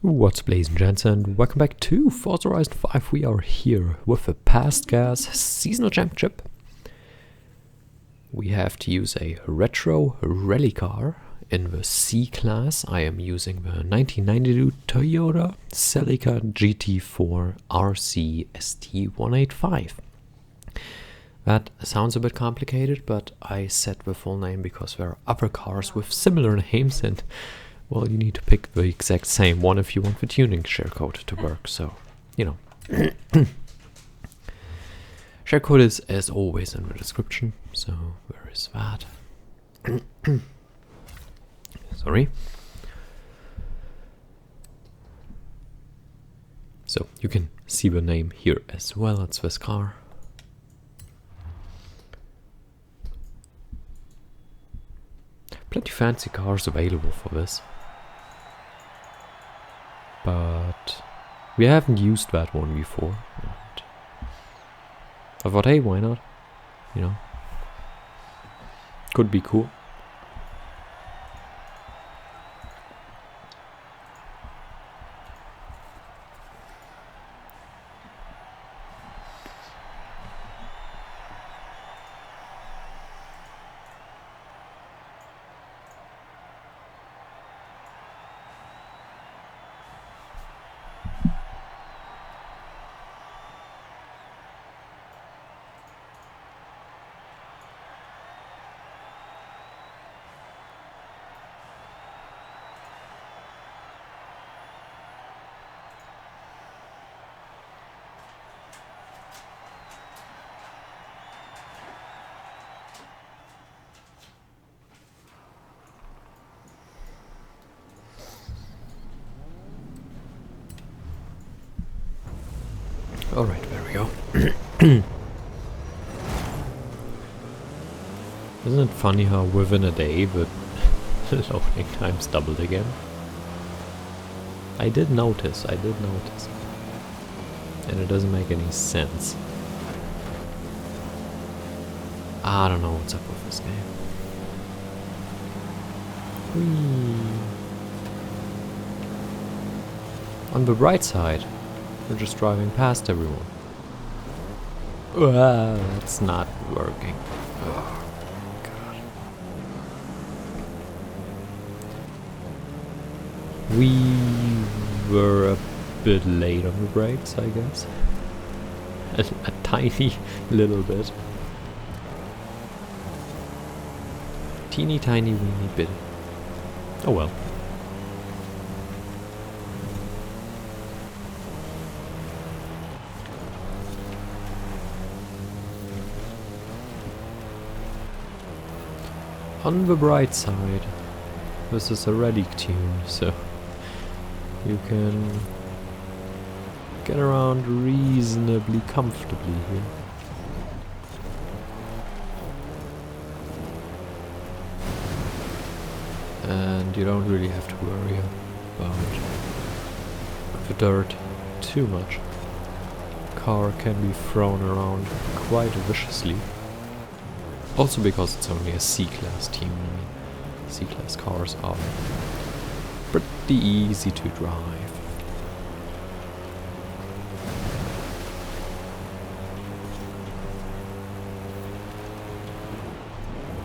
What's up, ladies and gents, and welcome back to Forza Horizon 5. We are here with the Past Gas Seasonal Championship. We have to use a retro rally car in the C class. I am using the 1992 Toyota Celica GT4 RC ST185. That sounds a bit complicated, but I said the full name because there are other cars with similar names, and well, you need to pick the exact same one if you want the tuning share-code to work, so, you know. Share-code is, as always, in the description, so where is that? Sorry. So, you can see the name here as well, it's this car. Plenty fancy cars available for this. But we haven't used that one before. And I thought, hey, why not? You know, could be cool. Alright, there we go. Isn't it funny how within a day the loading times doubled again? I did notice. And it doesn't make any sense. I don't know what's up with this game. Whee. On the right side, we're just driving past everyone. It's not working. Oh, God. We were a bit late on the brakes, I guess. A tiny little bit. Teeny tiny weeny bit. Oh well. On the bright side, this is a rally tune, so you can get around reasonably comfortably here. And you don't really have to worry about the dirt too much. Car can be thrown around quite viciously. Also because it's only a C-Class team. I mean, C-Class cars are pretty easy to drive.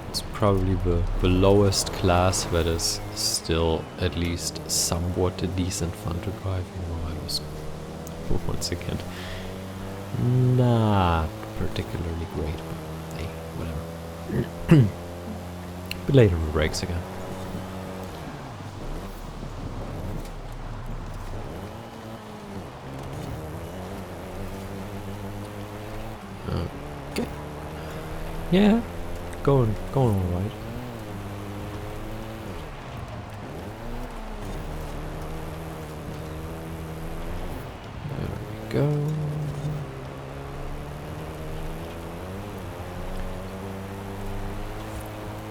It's probably the lowest class that is still at least somewhat decent fun to drive. Even though I was, once again, not particularly great. But hey, whatever. But later on the brakes again. Okay. Yeah, going all right. There we go.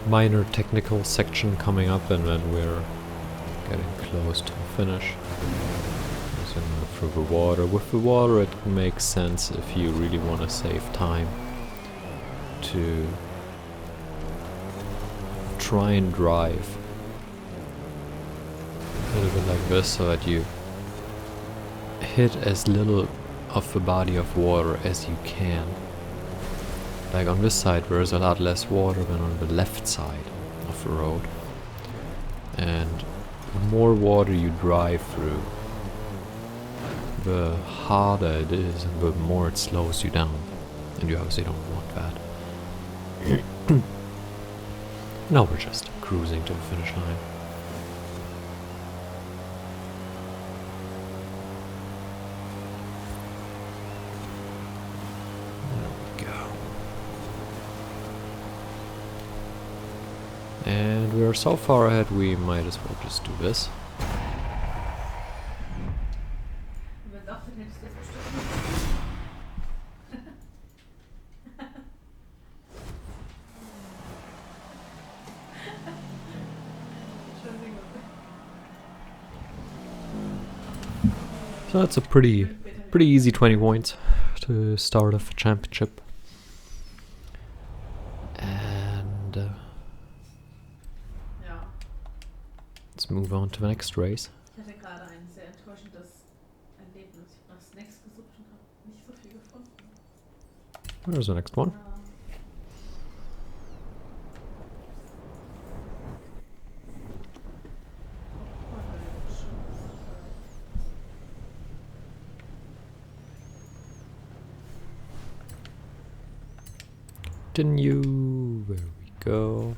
Minor technical section coming up, and then we're getting close to finish. So through the water. With the water it makes sense if you really want to save time to try and drive a little bit like this so that you hit as little of the body of water as you can. Like on this side there's a lot less water than on the left side of the road. And the more water you drive through, the harder it is and the more it slows you down. And you obviously don't want that. Now we're just cruising to the finish line. And we are so far ahead we might as well just do this. So that's a pretty easy 20 points to start off a championship. And let's move on to the next race. Ich hatte gerade ein sehr enttäuschendes Erlebnis. Ich habe nach Snacks gesucht und habe nicht so viel gefunden. There's the next one. Continue. There we go.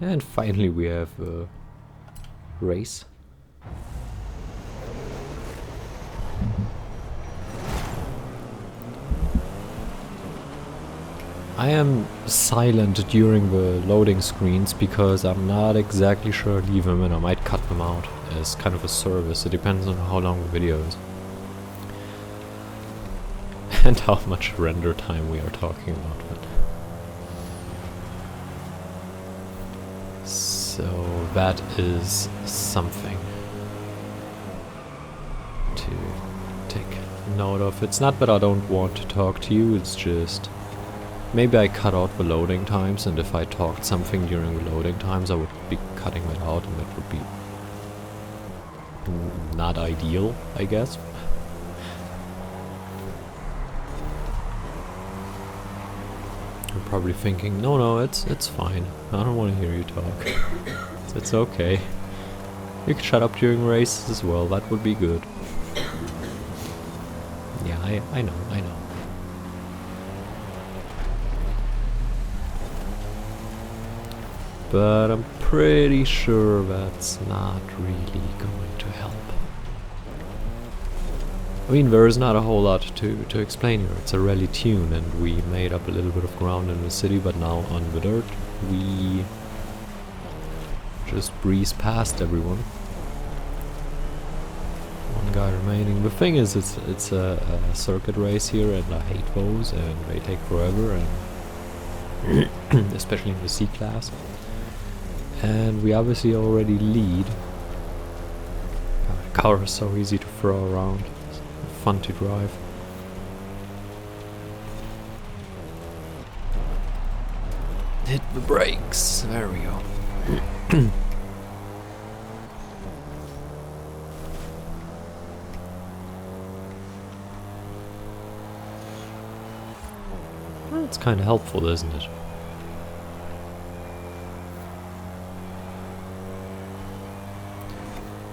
And finally we have a race. I am silent during the loading screens because I'm not exactly sure I'll leave them and I might cut them out as kind of a service. It depends on how long the video is. And how much render time we are talking about. So that is something to take note of. It's not that I don't want to talk to you, it's just maybe I cut out the loading times, and if I talked something during the loading times I would be cutting that out, and that would be not ideal, I guess. You're probably thinking, no, it's fine. I don't want to hear you talk. It's okay. You can shut up during races as well, that would be good. Yeah, I know. But I'm pretty sure that's not really going to help. I mean, there is not a whole lot to explain here. It's a rally tune, and we made up a little bit of ground in the city, but now on the dirt we just breeze past everyone. One guy remaining. The thing is, it's a circuit race here, and I hate those, and they take forever, and especially in the C class. And we obviously already lead. God, the car is so easy to throw around. Fun to drive. Hit the brakes. There we go. Well, it's kind of helpful, isn't it?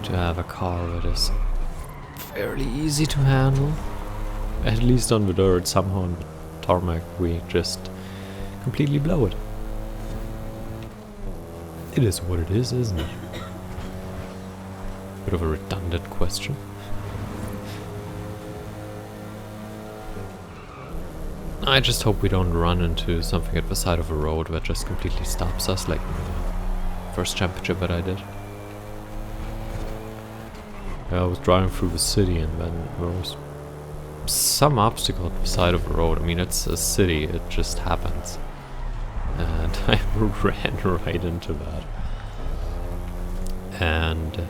to have a car that is fairly easy to handle. At least on the dirt. Somehow on the tarmac we just completely blow it. It is what it is, isn't it? Bit of a redundant question. I just hope we don't run into something at the side of a road that just completely stops us, like in the first championship that I did. I was driving through the city and then there was some obstacle at the side of the road. I mean, it's a city, it just happens. And I ran right into that. And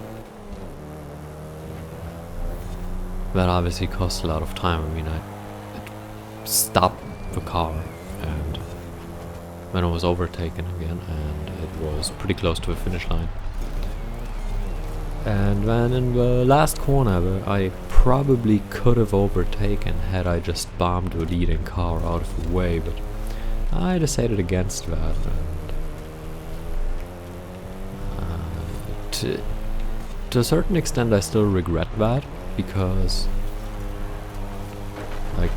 that obviously cost a lot of time. I mean, I stopped the car and then I was overtaken again and it was pretty close to the finish line. And then in the last corner I probably could have overtaken had I just bombed the leading car out of the way, but I decided against that. And, to a certain extent I still regret that, because like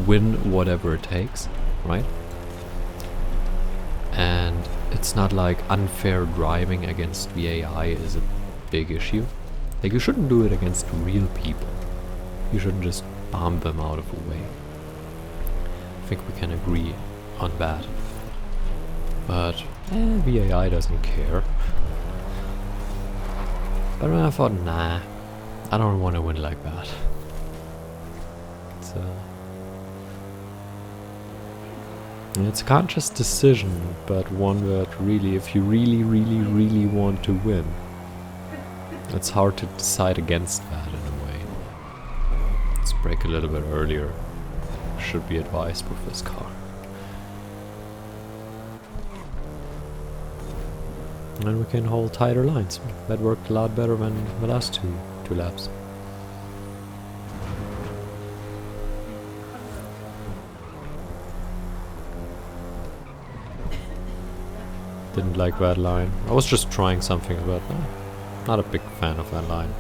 win whatever it takes, right? And it's not like unfair driving against the AI is a big issue. Like, you shouldn't do it against real people. You shouldn't just bomb them out of the way. I think we can agree on that. But the AI doesn't care. But then I thought, nah, I don't want to win like that. It's a conscious decision, but one that really, if you really want to win, it's hard to decide against that in a way. Let's brake a little bit earlier. Should be advised with this car. And we can hold tighter lines. That worked a lot better than the last two laps. Didn't like that line. I was just trying something, but not a big fan of that line.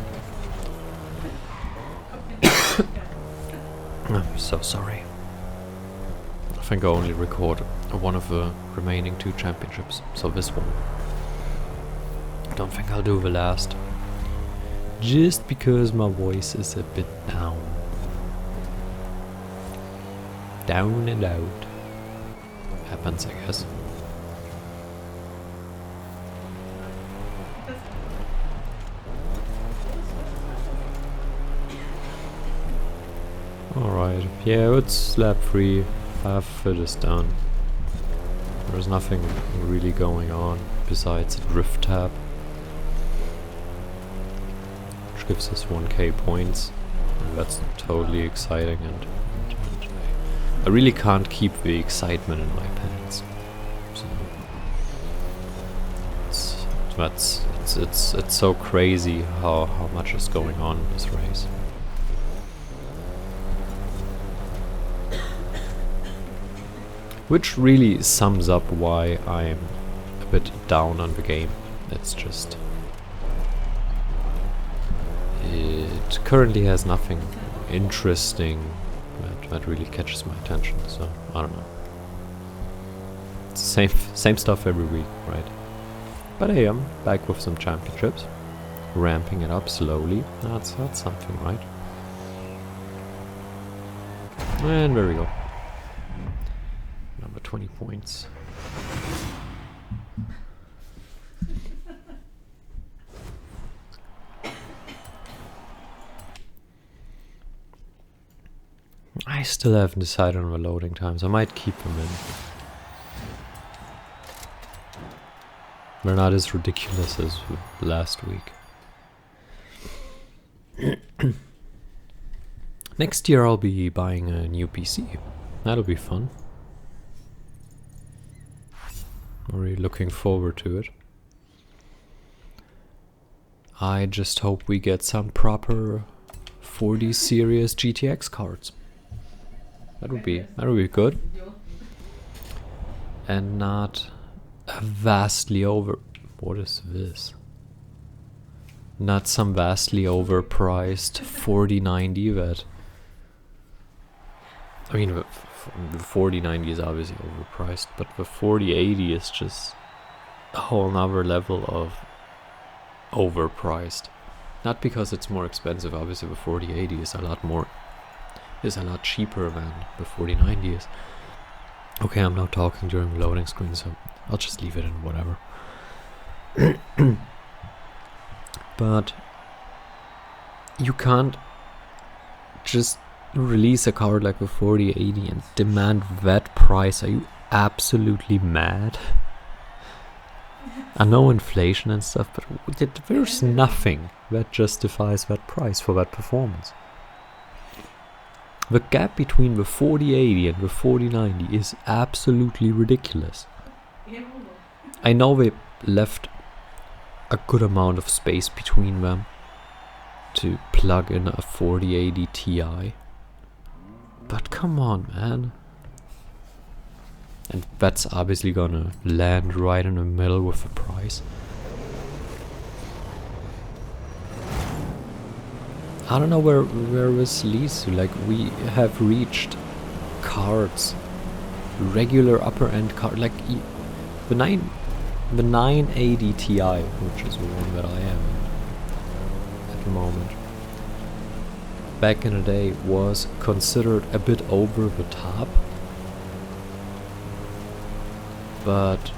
I'm so sorry. I think I only record one of the remaining 2 championships, so this one. I don't think I'll do the last. Just because my voice is a bit down. Down and out. Happens, I guess. Alright, yeah, it's lap 3, half it is done. There's nothing really going on besides a drift tab, which gives us 1k points, and that's totally exciting, and I really can't keep the excitement in my pants. So it's so crazy how much is going on in this race. Which really sums up why I'm a bit down on the game. It's just... it currently has nothing interesting that really catches my attention, so I don't know. It's the same stuff every week, right? But hey, I'm back with some championships. Ramping it up slowly. That's something, right? And there we go. 20 points. I still haven't decided on the loading times. I might keep them in. They're not as ridiculous as last week. Next year I'll be buying a new PC. That'll be fun. I'm really looking forward to it. I just hope we get some proper 40 series GTX cards. That would be good. And not vastly over... What is this? Not some vastly overpriced 4090 that... I mean, the 4090 is obviously overpriced, but the 4080 is just a whole nother level of overpriced. Not because it's more expensive, obviously the 4080 is a lot cheaper than the 4090 is. Okay, I'm not talking during the loading screen, so I'll just leave it in whatever. But you can't just release a card like the 4080 and demand that price. Are you absolutely mad? I know inflation and stuff, but there's nothing that justifies that price for that performance. The gap between the 4080 and the 4090 is absolutely ridiculous. I know they left a good amount of space between them to plug in a 4080 Ti. But come on, man. And that's obviously gonna land right in the middle with the price. I don't know where this leads to. Like, we have reached cards, regular upper end card, like the 980 Ti, which is the one that I am at the moment, back in the day was considered a bit over the top, but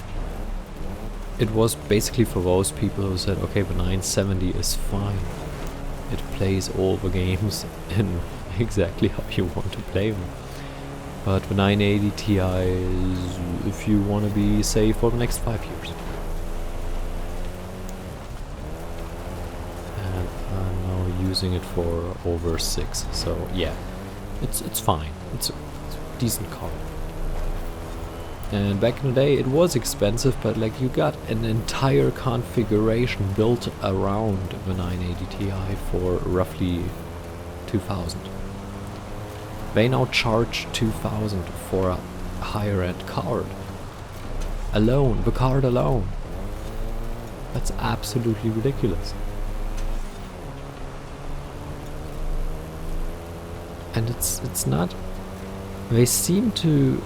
it was basically for those people who said, okay, the 970 is fine. It plays all the games in exactly how you want to play them. But the 980 Ti is if you want to be safe for the next 5 years. And I'm now using it for over 6, so yeah, it's fine. It's a decent card. And back in the day it was expensive, but like you got an entire configuration built around the 980 Ti for roughly 2,000. They now charge 2,000 for a higher end card. Alone, the card alone. That's absolutely ridiculous. And it's not... They seem to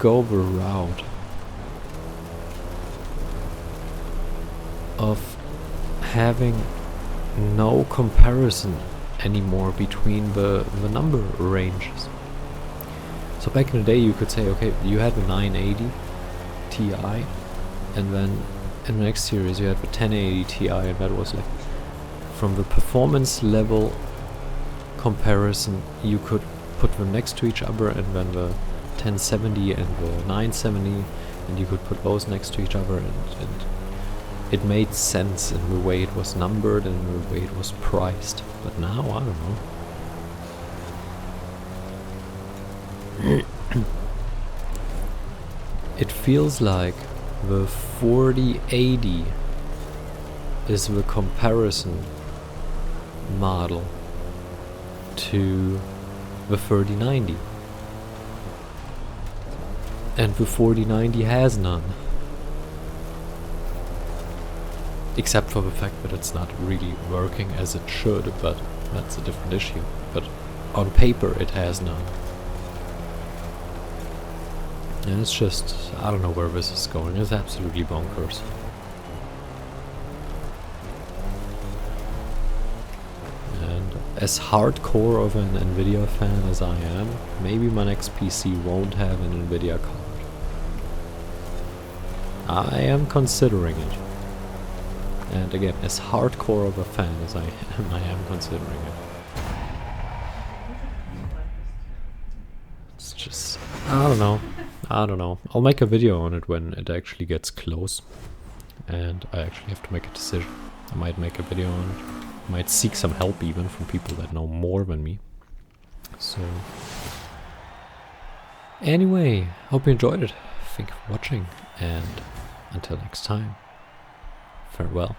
go the route of having no comparison anymore between the number ranges. So back in the day you could say, okay, you had the 980 Ti, and then in the next series you had the 1080 Ti, and that was like, from the performance level comparison you could put them next to each other, and then the 1070 and the 970, and you could put those next to each other, and it made sense in the way it was numbered and the way it was priced. But now, I don't know. It feels like the 4080 is the comparison model to the 3090. And the 4090 has none. Except for the fact that it's not really working as it should, but that's a different issue. But on paper it has none. And it's just, I don't know where this is going. It's absolutely bonkers. And as hardcore of an Nvidia fan as I am, maybe my next PC won't have an Nvidia card. I am considering it. And again, as hardcore of a fan as I am considering it. It's just, I don't know. I'll make a video on it when it actually gets close. And I actually have to make a decision. I might make a video on it. I might seek some help even from people that know more than me. So, anyway, hope you enjoyed it. Thank you for watching, and until next time, farewell.